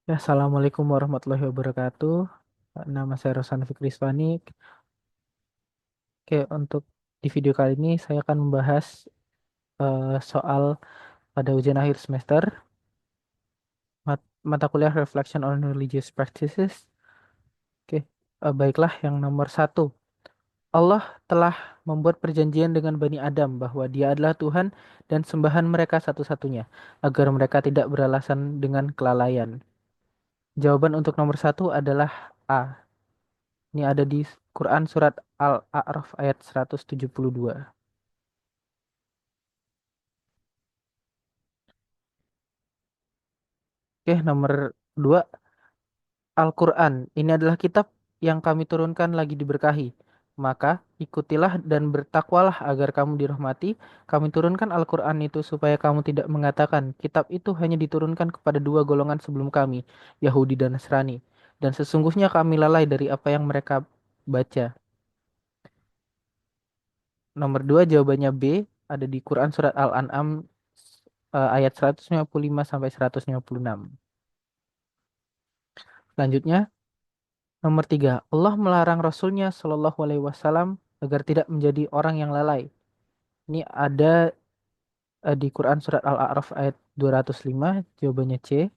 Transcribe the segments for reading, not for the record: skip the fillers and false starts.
Ya, Assalamualaikum warahmatullahi wabarakatuh. Nama saya Rosan Fikriswani. Oke, untuk di video kali ini saya akan membahas soal pada ujian akhir semester mata kuliah Reflection on Religious Practices. Oke, baiklah yang nomor satu. Allah telah membuat perjanjian dengan Bani Adam bahwa Dia adalah Tuhan dan sembahan mereka satu-satunya, agar mereka tidak beralasan dengan kelalaian. Jawaban untuk nomor satu adalah A. Ini ada di Quran surat Al-A'raf ayat 172. Oke, nomor dua, Al-Quran. Ini adalah kitab yang kami turunkan lagi diberkahi. Maka ikutilah dan bertakwalah agar kamu dirahmati. Kami turunkan Al-Quran itu supaya kamu tidak mengatakan kitab itu hanya diturunkan kepada dua golongan sebelum kami, Yahudi dan Nasrani. Dan sesungguhnya kami lalai dari apa yang mereka baca. Nomor dua jawabannya B, ada di Quran surat Al-An'am ayat 155 sampai 156. Selanjutnya, nomor tiga, Allah melarang Rasulnya Shallallahu Alaihi Wasallam agar tidak menjadi orang yang lalai. Ini ada di Quran surat Al-A'raf ayat 205, jawabannya C.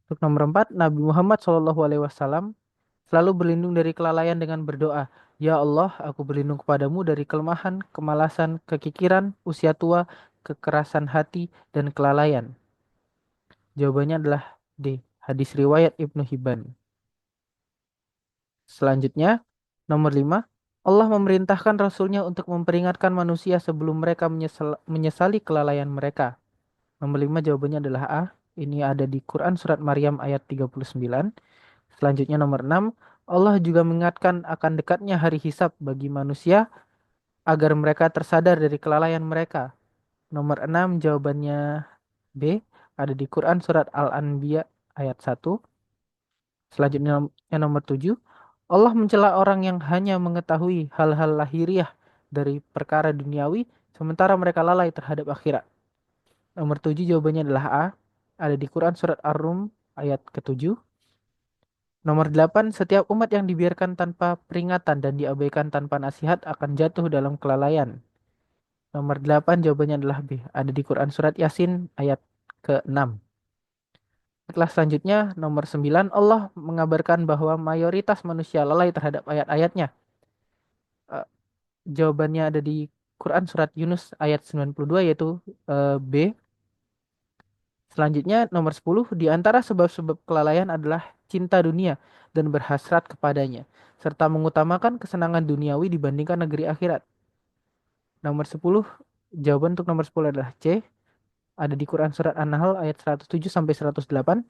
Untuk nomor empat, Nabi Muhammad Shallallahu Alaihi Wasallam selalu berlindung dari kelalaian dengan berdoa, Ya Allah, aku berlindung kepadamu dari kelemahan, kemalasan, kekikiran, usia tua, kekerasan hati, dan kelalaian. Jawabannya adalah D. Hadis riwayat Ibnu Hibban. Selanjutnya, nomor 5, Allah memerintahkan Rasulnya untuk memperingatkan manusia sebelum mereka menyesali kelalaian mereka. Nomor 5 jawabannya adalah A. Ini ada di Quran Surat Maryam ayat 39. Selanjutnya nomor 6, Allah juga mengingatkan akan dekatnya hari hisab bagi manusia agar mereka tersadar dari kelalaian mereka. Nomor 6 jawabannya B. Ada di Quran Surat Al-Anbiya ayat 1. Selanjutnya yang nomor 7, Allah mencela orang yang hanya mengetahui hal-hal lahiriah dari perkara duniawi sementara mereka lalai terhadap akhirat. Nomor 7 jawabannya adalah A. Ada di Quran surat Ar-Rum ayat ke-7. Nomor 8, setiap umat yang dibiarkan tanpa peringatan dan diabaikan tanpa nasihat akan jatuh dalam kelalaian. Nomor 8 jawabannya adalah B. Ada di Quran surat Yasin ayat ke-6. Setelah selanjutnya, nomor 9, Allah mengabarkan bahwa mayoritas manusia lalai terhadap ayat-ayatnya. Eh, Jawabannya ada di Quran Surat Yunus ayat 92 yaitu B. Selanjutnya, nomor 10, di antara sebab-sebab kelalaian adalah cinta dunia dan berhasrat kepadanya, serta mengutamakan kesenangan duniawi dibandingkan negeri akhirat. Nomor 10, jawaban untuk nomor 10 adalah C. Ada di Quran Surat An-Nahl ayat 107 sampai 108.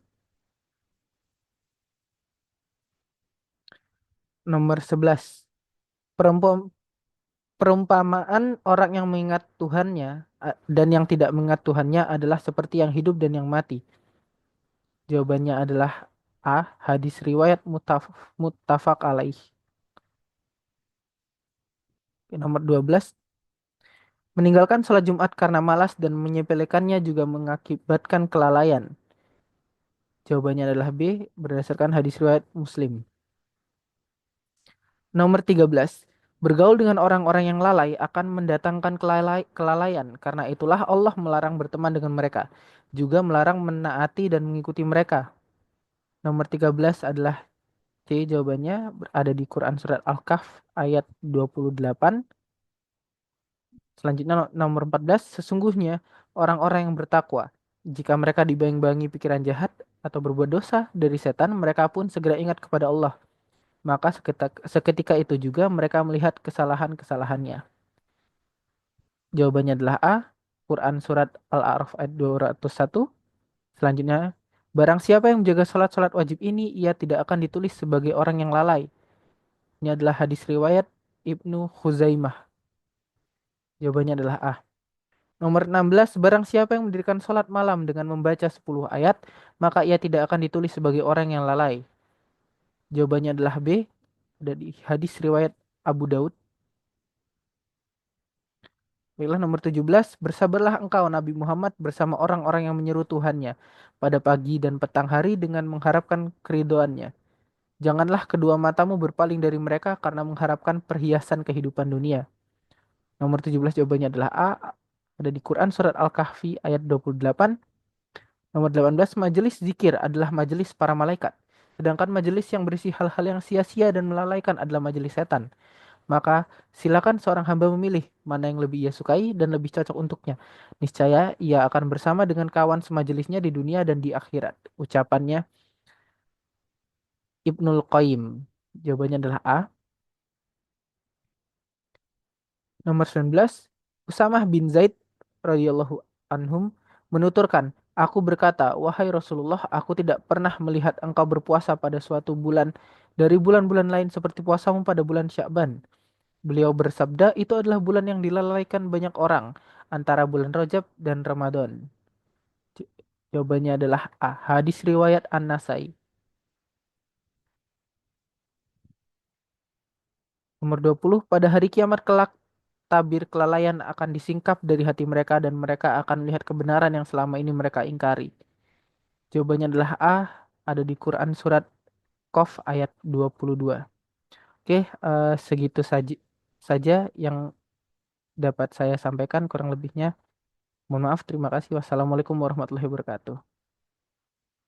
Nomor 11, perempuan perumpamaan orang yang mengingat Tuhannya dan yang tidak mengingat Tuhannya adalah seperti yang hidup dan yang mati. Jawabannya adalah A. Hadis riwayat muttafaq alaih. Nomor 12. Meninggalkan sholat Jumat karena malas dan menyepelekannya juga mengakibatkan kelalaian. Jawabannya adalah B. Berdasarkan hadis riwayat Muslim. Nomor 13. Bergaul dengan orang-orang yang lalai akan mendatangkan kelalaian. Karena itulah Allah melarang berteman dengan mereka. Juga melarang menaati dan mengikuti mereka. Nomor 13 adalah C jawabannya ada di Quran Surat Al-Kahf ayat 28. Selanjutnya nomor 14. Sesungguhnya orang-orang yang bertakwa. Jika mereka dibayang-bayangi pikiran jahat atau berbuat dosa dari setan, mereka pun segera ingat kepada Allah. Maka seketika itu juga mereka melihat kesalahan-kesalahannya. Jawabannya adalah A. Quran Surat Al-A'raf ayat 201. Selanjutnya, barang siapa yang menjaga salat-salat wajib ini, ia tidak akan ditulis sebagai orang yang lalai. Ini adalah hadis riwayat Ibnu Khuzaimah. Jawabannya adalah A. Nomor 16, barang siapa yang mendirikan salat malam dengan membaca 10 ayat, maka ia tidak akan ditulis sebagai orang yang lalai. Jawabannya adalah B. Dari hadis riwayat Abu Daud. Baiklah, nomor 17. Bersabarlah engkau Nabi Muhammad bersama orang-orang yang menyeru Tuhannya pada pagi dan petang hari dengan mengharapkan keridoannya. Janganlah kedua matamu berpaling dari mereka karena mengharapkan perhiasan kehidupan dunia. Nomor 17 jawabannya adalah A. Ada di Quran surat Al-Kahfi ayat 28. Nomor 18, majelis zikir adalah majelis para malaikat. Sedangkan majelis yang berisi hal-hal yang sia-sia dan melalaikan adalah majelis setan. Maka silakan seorang hamba memilih mana yang lebih ia sukai dan lebih cocok untuknya. Niscaya ia akan bersama dengan kawan semajelisnya di dunia dan di akhirat. Ucapannya Ibnul Qayyim. Jawabannya adalah A. Nomor 19, Usamah bin Zaid radhiyallahu anhum menuturkan, aku berkata, wahai Rasulullah, aku tidak pernah melihat engkau berpuasa pada suatu bulan dari bulan-bulan lain seperti puasamu pada bulan Sya'ban. Beliau bersabda, itu adalah bulan yang dilalaikan banyak orang antara bulan Rajab dan Ramadan. J- Jawabannya adalah A. Hadis riwayat An-Nasai. Nomor 20, pada hari kiamat kelak, tabir kelalaian akan disingkap dari hati mereka dan mereka akan melihat kebenaran yang selama ini mereka ingkari. Jawabannya adalah A. Ada di Quran surat Qaf ayat 22. Oke, segitu saja yang dapat saya sampaikan kurang lebihnya. Mohon maaf, terima kasih. Wassalamualaikum warahmatullahi wabarakatuh.